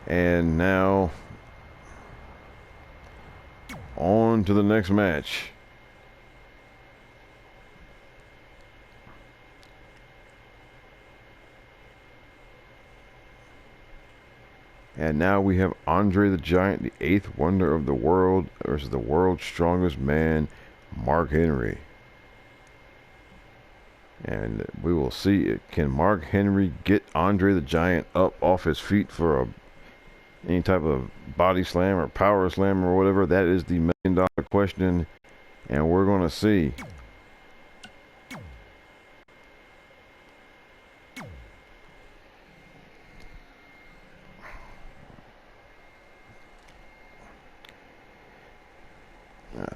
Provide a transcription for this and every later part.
And now on to the next match. And now we have Andre the Giant, the 8th wonder of the world, versus the world's strongest man, Mark Henry. And we will see, can Mark Henry get Andre the Giant up off his feet for any type of body slam or power slam or whatever? That is the $1,000,000 question, and we're going to see.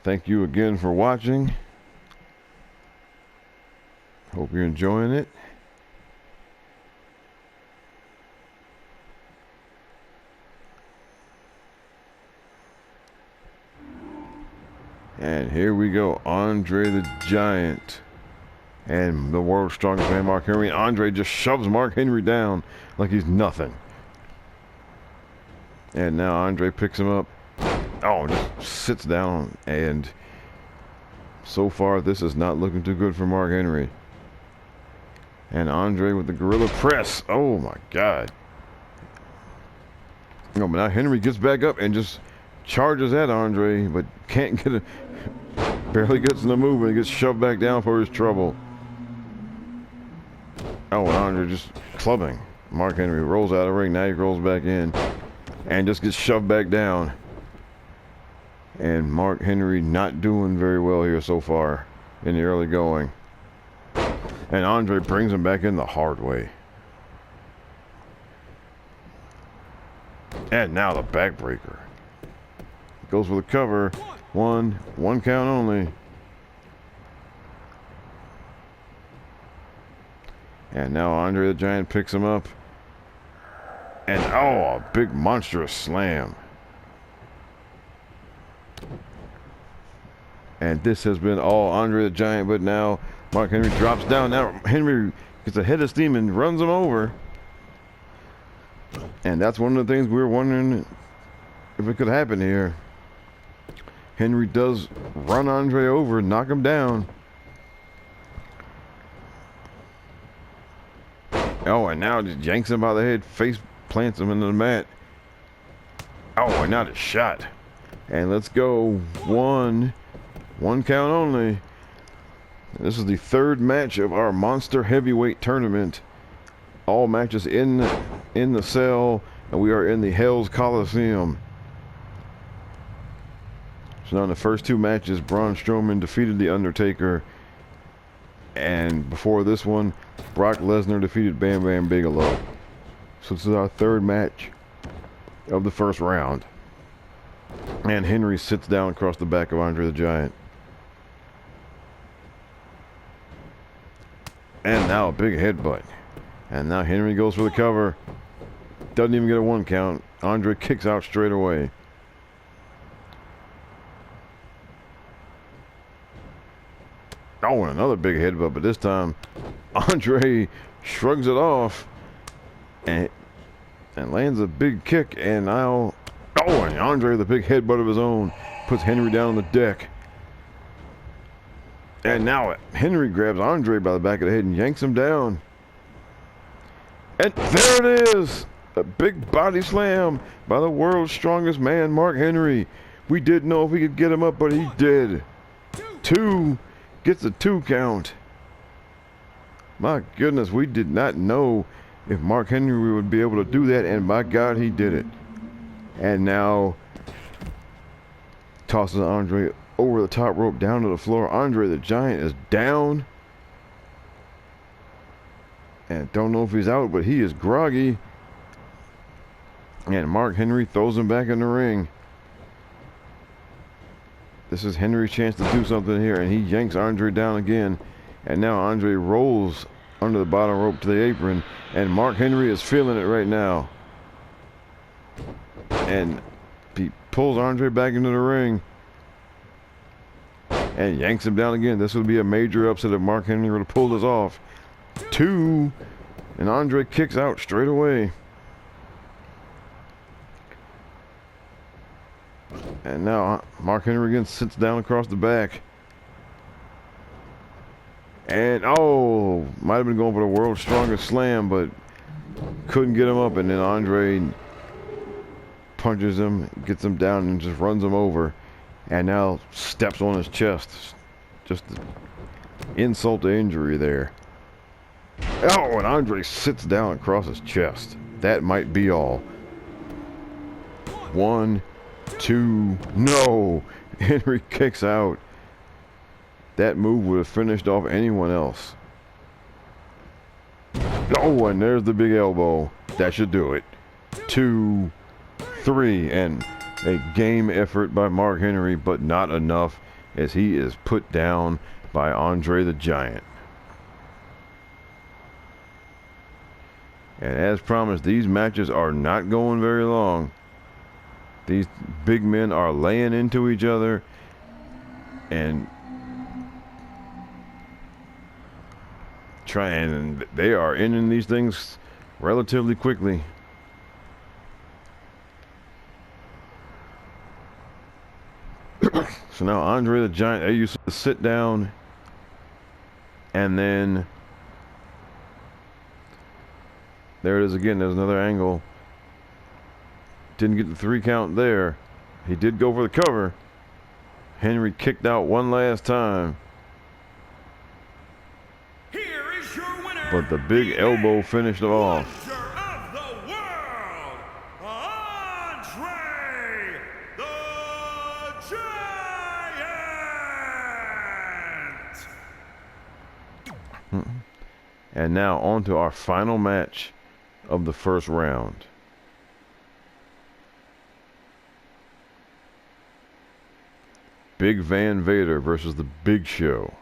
Thank you again for watching. Hope you're enjoying it. And here we go, Andre the Giant and the world's strongest man, Mark Henry. Andre just shoves Mark Henry down like he's nothing. And now Andre picks him up. Oh, just sits down, and so far this is not looking too good for Mark Henry. And Andre with the gorilla press. Oh my God. No, but now Henry gets back up and just charges at Andre, but can't get it. Barely gets in the movement. Gets shoved back down for his trouble. Oh, and Andre just clubbing. Mark Henry rolls out of the ring. Now he rolls back in and just gets shoved back down. And Mark Henry not doing very well here so far in the early going. And Andre brings him back in the hard way. And now the backbreaker. Goes for the cover. One count only. And now Andre the Giant picks him up. And oh, a big monstrous slam. And this has been all Andre the Giant, but now Mark Henry drops down. Now Henry gets a head of steam and runs him over. And that's one of the things we were wondering if it could happen here. Henry does run Andre over, knock him down. Oh, and now just yanks him by the head, face plants him into the mat. Oh, and now the shot. And let's go. One count only. This is the third match of our Monster Heavyweight Tournament. All matches in the cell, and we are in the Hell's Coliseum. So now in the first two matches, Braun Strowman defeated The Undertaker. And before this one, Brock Lesnar defeated Bam Bam Bigelow. So this is our third match of the first round. And Henry sits down across the back of Andre the Giant. And now a big headbutt. And now Henry goes for the cover. Doesn't even get a 1 count. Andre kicks out straight away. Oh, and another big headbutt, but this time Andre shrugs it off and lands a big kick. And now, oh, and Andre with a big headbutt of his own puts Henry down on the deck. And now Henry grabs Andre by the back of the head and yanks him down. And there it is! A big body slam by the world's strongest man, Mark Henry. We didn't know if we could get him up, but he did. Two. Gets a 2 count. My goodness, we did not know if Mark Henry would be able to do that, and by God, he did it. And now tosses Andre over the top rope down to the floor. Andre the Giant is down. And don't know if he's out, but he is groggy. And Mark Henry throws him back in the ring. This is Henry's chance to do something here, and he yanks Andre down again. And now Andre rolls under the bottom rope to the apron, and Mark Henry is feeling it right now. And he pulls Andre back into the ring and yanks him down again. This would be a major upset if Mark Henry were to pull this off. 2, and Andre kicks out straight away. And now Mark Henry again sits down across the back. And, oh, might have been going for the world's strongest slam, but couldn't get him up. And then Andre punches him, gets him down, and just runs him over. And now steps on his chest. Just insult to injury there. Oh, and Andre sits down across his chest. That might be all. 1, 2, no! Henry kicks out. That move would have finished off anyone else. Oh, and there's the big elbow. That should do it. 2, 3, and a game effort by Mark Henry, but not enough as he is put down by Andre the Giant. And as promised, these matches are not going very long. These big men are laying into each other and and they are ending these things relatively quickly. So now Andre the Giant, they used to sit down, and then there it is again. There's another angle. Didn't get the 3 count there. He did go for the cover. Henry kicked out one last time. But the big elbow finished it off. Of the world, Andre the Giant. And now on to our final match of the first round. Big Van Vader versus the Big Show.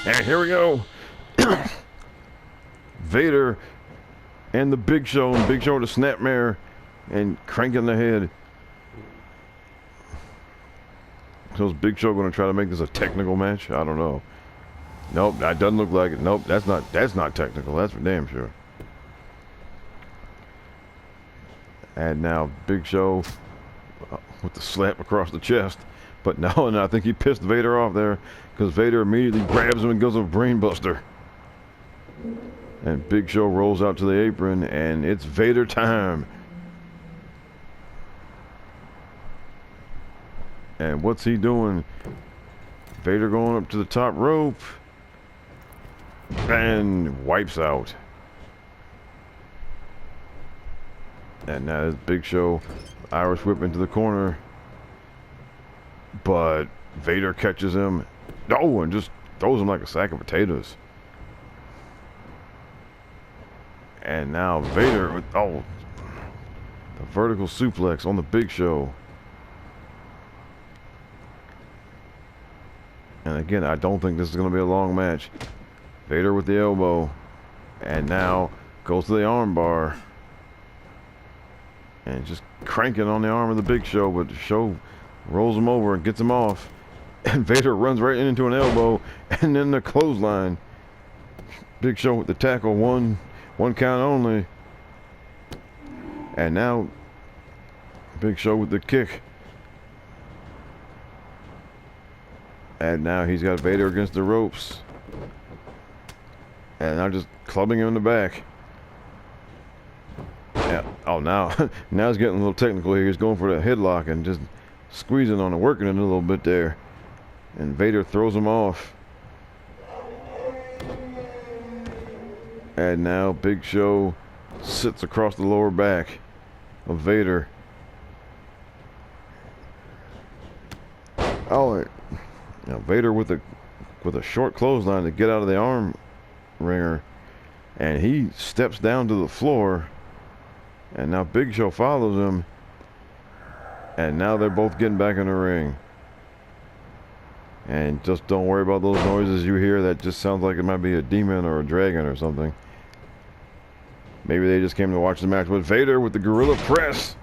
And here we go. Vader and the Big Show, and Big Show with the snapmare and cranking the head. So is Big Show going to try to make this a technical match? I don't know. Nope, that doesn't look like it. Nope, that's not technical. That's for damn sure. And now Big Show with the slap across the chest. But no, and I think he pissed Vader off there, because Vader immediately grabs him and goes with Brainbuster. And Big Show rolls out to the apron, and it's Vader time. And what's he doing? Vader going up to the top rope and wipes out. And now it's Big Show, Irish whip into the corner. But Vader catches him. Oh, and just throws him like a sack of potatoes. And now Vader with, oh, the vertical suplex on the Big Show. And again, I don't think this is going to be a long match. Vader with the elbow. And now goes to the arm bar. And just cranking on the arm of the Big Show, but the Show rolls him over and gets him off. And Vader runs right into an elbow, and then the clothesline. Big Show with the tackle, one count only. And now Big Show with the kick. And now he's got Vader against the ropes. And now just clubbing him in the back. Yeah. Oh, now it's getting a little technical here. He's going for that headlock and just squeezing on it, working it a little bit there. And Vader throws him off. And now Big Show sits across the lower back of Vader. Oh, Now Vader with a short clothesline to get out of the arm ringer, and he steps down to the floor, and now Big Show follows him, and now they're both getting back in the ring. And just don't worry about those noises you hear. That just sounds like it might be a demon or a dragon or something. Maybe they just came to watch the match with Vader with the gorilla press.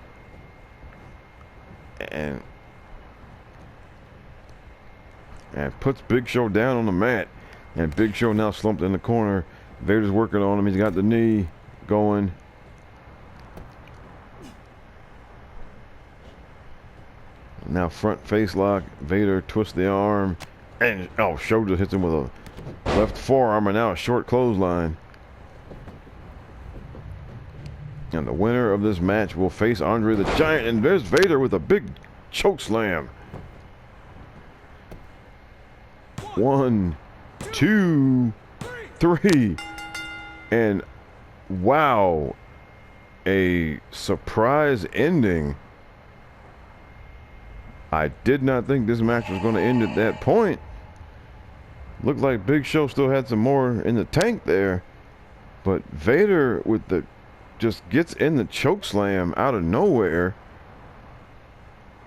And puts Big Show down on the mat. And Big Show now slumped in the corner. Vader's working on him. He's got the knee going. Now front face lock. Vader twists the arm. And, oh, Show just hits him with a left forearm and now a short clothesline. And the winner of this match will face Andre the Giant. And there's Vader with a big choke slam. 1, 2, 3. And wow, a surprise ending. I did not think this match was going to end at that point. Looked like Big Show still had some more in the tank there. But Vader with the just gets in the choke slam out of nowhere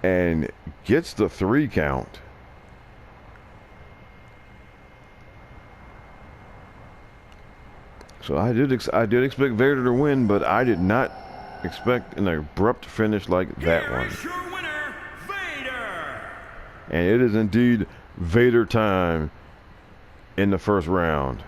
and gets the 3 count. So I did expect Vader to win, but I did not expect an abrupt finish like that one. Here's your winner, Vader. And it is indeed Vader time in the first round.